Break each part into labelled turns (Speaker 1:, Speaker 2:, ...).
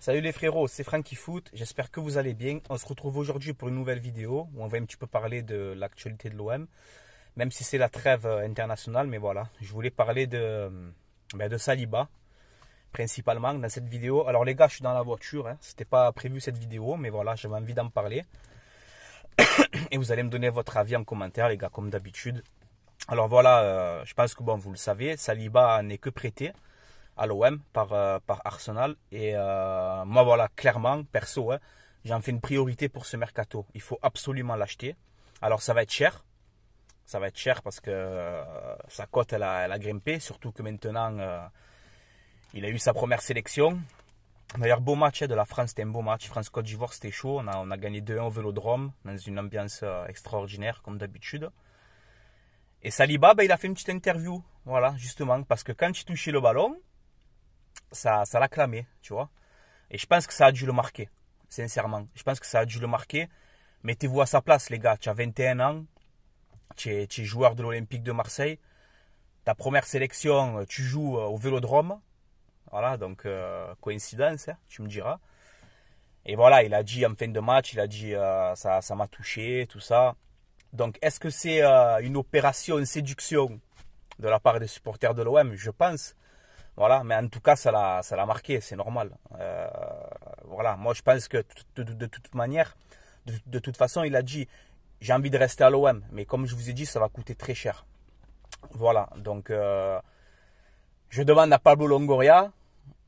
Speaker 1: Salut les frérots, c'est Franky Foot, j'espère que vous allez bien. On se retrouve aujourd'hui pour une nouvelle vidéo où on va un petit peu parler de l'actualité de l'OM, même si c'est la trêve internationale, mais voilà, je voulais parler de Saliba, principalement dans cette vidéo. Alors les gars, je suis dans la voiture, hein. C'était pas prévu cette vidéo, mais voilà, j'avais envie d'en parler. Et vous allez me donner votre avis en commentaire les gars, comme d'habitude. Alors voilà, je pense que bon, vous le savez, Saliba n'est que prêté à l'OM par Arsenal. Et moi, voilà, clairement, perso, hein, j'en fais une priorité pour ce mercato. Il faut absolument l'acheter. Alors, ça va être cher. Ça va être cher parce que sa cote, elle a grimpé. Surtout que maintenant, il a eu sa première sélection. D'ailleurs, beau match de la France, c'était un beau match. France-Côte d'Ivoire, c'était chaud. On a gagné 2-1 au Vélodrome, dans une ambiance extraordinaire, comme d'habitude. Et Saliba, il a fait une petite interview. Voilà, justement, parce que quand il touchait le ballon, ça l'a clamé, tu vois. Et je pense que ça a dû le marquer, sincèrement. Je pense que ça a dû le marquer. Mettez-vous à sa place, les gars. Tu as 21 ans, tu es joueur de l'Olympique de Marseille. Ta première sélection, tu joues au Vélodrome. Voilà, donc coïncidence, hein, tu me diras. Et voilà, il a dit en fin de match, il a dit ça m'a touché, tout ça. Donc, est-ce que c'est une opération, une séduction de la part des supporters de l'OM? Je pense. Voilà, mais en tout cas, ça l'a marqué, c'est normal. Voilà, moi je pense que de toute manière, de toute façon, il a dit j'ai envie de rester à l'OM, mais comme je vous ai dit, ça va coûter très cher. Voilà, donc je demande à Pablo Longoria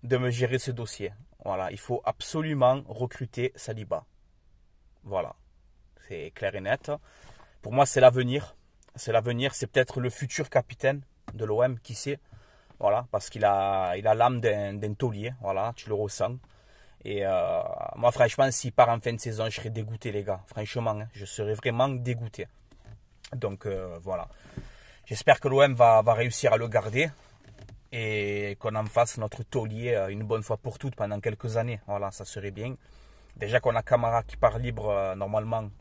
Speaker 1: de me gérer ce dossier. Voilà, il faut absolument recruter Saliba. Voilà, c'est clair et net. Pour moi, c'est l'avenir. C'est l'avenir, c'est peut-être le futur capitaine de l'OM, qui sait. Voilà, parce qu'il a l'âme d'un taulier, voilà, tu le ressens. Et moi, franchement, s'il part en fin de saison, je serais dégoûté, les gars. Franchement, hein, je serais vraiment dégoûté. Donc, voilà. J'espère que l'OM va réussir à le garder et qu'on en fasse notre taulier une bonne fois pour toutes pendant quelques années. Voilà, ça serait bien. Déjà qu'on a Camara qui part libre normalement.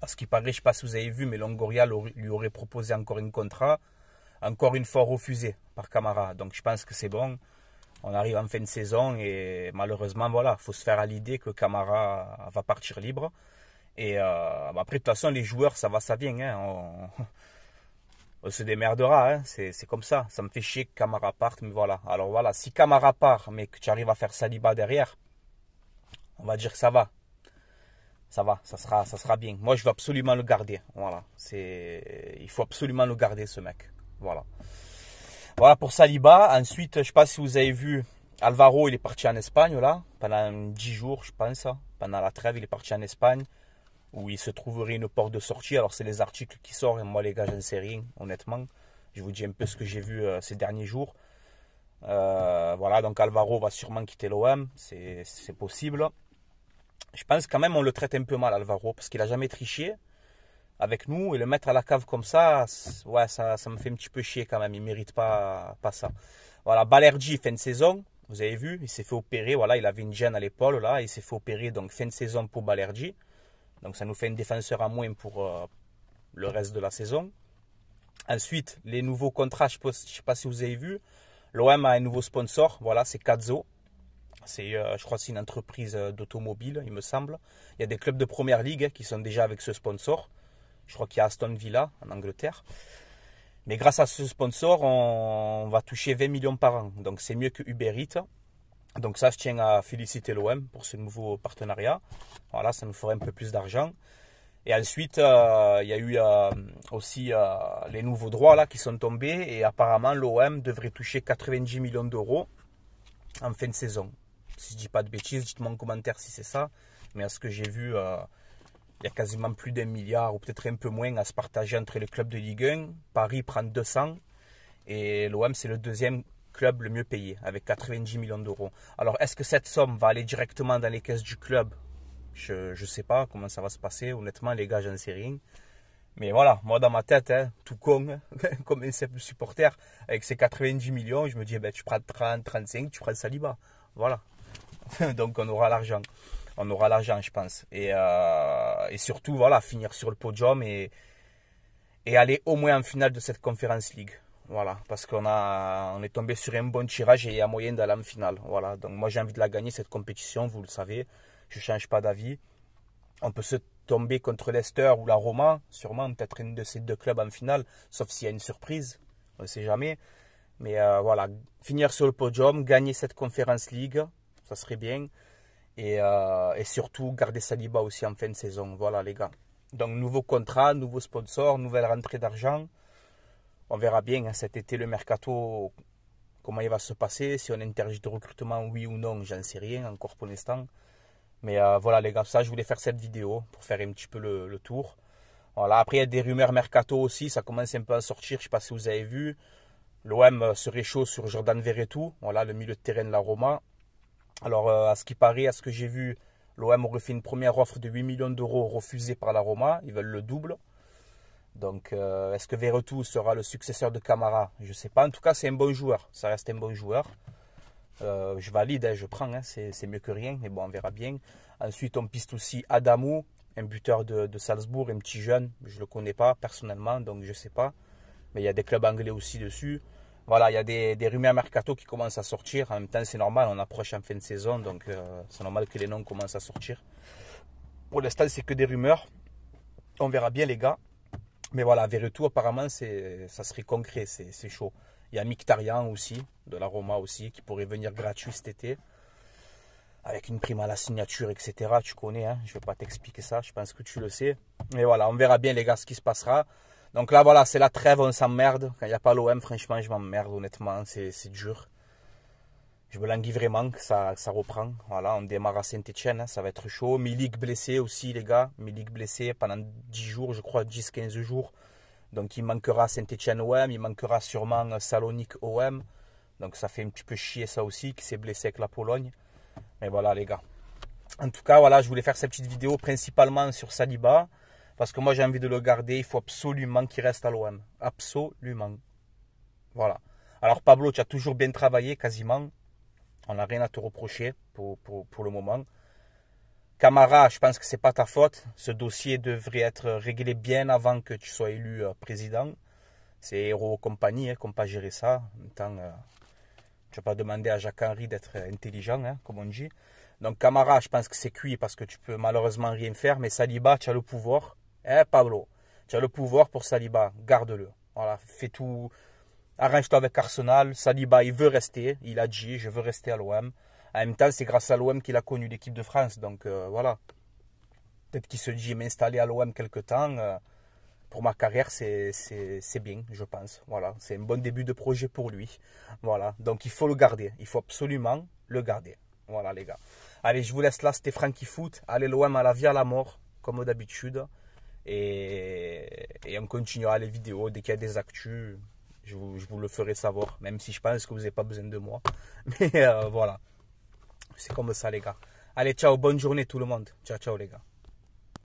Speaker 1: À ce qui paraît, je ne sais pas si vous avez vu, mais Longoria lui aurait proposé encore un contrat. Encore une fois refusé par Camara. Donc je pense que c'est bon. On arrive en fin de saison et malheureusement, voilà, il faut se faire à l'idée que Camara va partir libre. Et après, de toute façon, les joueurs, ça va, ça vient. Hein. On se démerdera, hein. C'est comme ça. Ça me fait chier que Camara parte, mais voilà. Alors voilà, si Camara part, mais que tu arrives à faire Saliba derrière, on va dire que ça va. Ça va, ça sera bien. Moi, je veux absolument le garder. Voilà, il faut absolument le garder, ce mec. Voilà. Voilà pour Saliba. Ensuite, je ne sais pas si vous avez vu, Alvaro, il est parti en Espagne, là, pendant 10 jours, je pense. Pendant la trêve, il est parti en Espagne, où il se trouverait une porte de sortie. Alors, c'est les articles qui sortent. Et moi, les gars, j'en sais rien, honnêtement. Je vous dis un peu ce que j'ai vu ces derniers jours. Voilà, donc Alvaro va sûrement quitter l'OM. C'est possible. Je pense quand même on le traite un peu mal, Alvaro, parce qu'il n'a jamais triché avec nous, et le mettre à la cave comme ça, ouais, ça me fait un petit peu chier quand même. Il ne mérite pas ça. Voilà, Balerdi, fin de saison, vous avez vu, il s'est fait opérer. Voilà, il avait une gêne à l'épaule, là, il s'est fait opérer, donc fin de saison pour Balerdi. Donc ça nous fait un défenseur à moins pour le reste de la saison. Ensuite, les nouveaux contrats, je ne sais pas si vous avez vu, l'OM a un nouveau sponsor, voilà, c'est Cazzo. Je crois que c'est une entreprise d'automobile, il me semble. Il y a des clubs de première ligue qui sont déjà avec ce sponsor. Je crois qu'il y a Aston Villa en Angleterre. Mais grâce à ce sponsor, on va toucher 20 millions par an. Donc c'est mieux que Uber Eats. Donc ça, je tiens à féliciter l'OM pour ce nouveau partenariat. Voilà, ça nous ferait un peu plus d'argent. Et ensuite, il y a eu aussi les nouveaux droits là, qui sont tombés. Et apparemment, l'OM devrait toucher 90 millions d'euros en fin de saison. Si je ne dis pas de bêtises, dites-moi en commentaire si c'est ça. Mais à ce que j'ai vu, il y a quasiment plus d'1 milliard ou peut-être un peu moins à se partager entre les clubs de Ligue 1. Paris prend 200 et l'OM c'est le deuxième club le mieux payé avec 90 millions d'euros. Alors est-ce que cette somme va aller directement dans les caisses du club? Je ne sais pas comment ça va se passer. Honnêtement les gars, j'en sais rien. Mais voilà, moi dans ma tête, hein, tout con, comme un simple supporter, avec ces 90 millions, je me dis, tu prends 30, 35, tu prends Saliba. Voilà. Donc on aura l'argent. On aura l'argent, je pense. Et surtout, voilà, finir sur le podium et aller au moins en finale de cette Conference League. Voilà, parce on est tombé sur un bon tirage et il y a moyen d'aller en finale. Voilà, donc moi j'ai envie de la gagner cette compétition, vous le savez. Je ne change pas d'avis. On peut se tomber contre Leicester ou la Roma, sûrement, peut-être une de ces deux clubs en finale, sauf s'il y a une surprise, on ne sait jamais. Mais voilà, finir sur le podium, gagner cette Conference League, ça serait bien. Et surtout garder Saliba aussi en fin de saison. Voilà les gars. Donc nouveau contrat, nouveau sponsor, nouvelle rentrée d'argent. On verra bien hein, cet été le mercato, comment il va se passer. Si on interdit de recrutement, oui ou non, j'en sais rien encore pour l'instant. Mais voilà les gars, ça je voulais faire cette vidéo pour faire un petit peu le tour. Voilà, après il y a des rumeurs mercato aussi, ça commence un peu à sortir, je ne sais pas si vous avez vu. L'OM serait chaud sur Jordan Verretou, voilà le milieu de terrain de la Roma. Alors, à ce qui paraît, à ce que j'ai vu, l'OM aurait fait une première offre de 8 millions d'euros refusée par la Roma. Ils veulent le double. Donc, est-ce que Verretou sera le successeur de Camara? Je ne sais pas. En tout cas, c'est un bon joueur. Ça reste un bon joueur. Je valide, hein, je prends. Hein, c'est mieux que rien. Mais bon, on verra bien. Ensuite, on piste aussi Adamou, un buteur de Salzbourg, un petit jeune. Je ne le connais pas personnellement, donc je ne sais pas. Mais il y a des clubs anglais aussi dessus. Voilà, il y a des rumeurs mercato qui commencent à sortir. En même temps, c'est normal, on approche en fin de saison, donc c'est normal que les noms commencent à sortir. Pour l'instant, c'est que des rumeurs. On verra bien, les gars. Mais voilà, Verretou, apparemment, ça serait concret, c'est chaud. Il y a Mkhitaryan aussi, de la Roma aussi, qui pourrait venir gratuit cet été. Avec une prime à la signature, etc. Tu connais, hein, je ne vais pas t'expliquer ça, je pense que tu le sais. Mais voilà, on verra bien, les gars, ce qui se passera. Donc là, voilà, c'est la trêve, on s'emmerde. Quand il n'y a pas l'OM, franchement, je m'emmerde, honnêtement, c'est dur. Je me languis vraiment que ça reprend. Voilà, on démarre à Saint-Etienne, hein, ça va être chaud. Milik blessé aussi, les gars. Milik blessé pendant 10 jours, je crois, 10-15 jours. Donc il manquera Saint-Etienne OM, il manquera sûrement Salonique OM. Donc ça fait un petit peu chier ça aussi, qui s'est blessé avec la Pologne. Mais voilà, les gars. En tout cas, voilà, je voulais faire cette petite vidéo principalement sur Saliba. Parce que moi, j'ai envie de le garder. Il faut absolument qu'il reste à l'OM. Absolument. Voilà. Alors, Pablo, tu as toujours bien travaillé, quasiment. On n'a rien à te reprocher pour le moment. Camara, je pense que ce n'est pas ta faute. Ce dossier devrait être réglé bien avant que tu sois élu président. C'est Héros Compagnie qui n'ont pas géré ça. En même temps, tu n'as pas demandé à Jacques-Henri d'être intelligent, hein, comme on dit. Donc, Camara, je pense que c'est cuit parce que tu peux malheureusement rien faire. Mais Saliba, tu as le pouvoir. Pablo, tu as le pouvoir pour Saliba, garde-le. Voilà, fais tout, arrange-toi avec Arsenal. Saliba, il veut rester, il a dit, je veux rester à l'OM. En même temps, c'est grâce à l'OM qu'il a connu l'équipe de France. Donc voilà, peut-être qu'il se dit m'installer à l'OM quelque temps. Pour ma carrière, c'est bien, je pense. Voilà, c'est un bon début de projet pour lui. Voilà, donc il faut le garder, il faut absolument le garder. Voilà les gars. Allez, je vous laisse là, c'était Franky Foot. Allez l'OM à la vie à la mort, comme d'habitude. Et on continuera les vidéos. Dès qu'il y a des actus, je vous le ferai savoir. Même si je pense que vous n'avez pas besoin de moi. Mais voilà. C'est comme ça les gars. Allez, ciao, bonne journée tout le monde. Ciao, ciao les gars.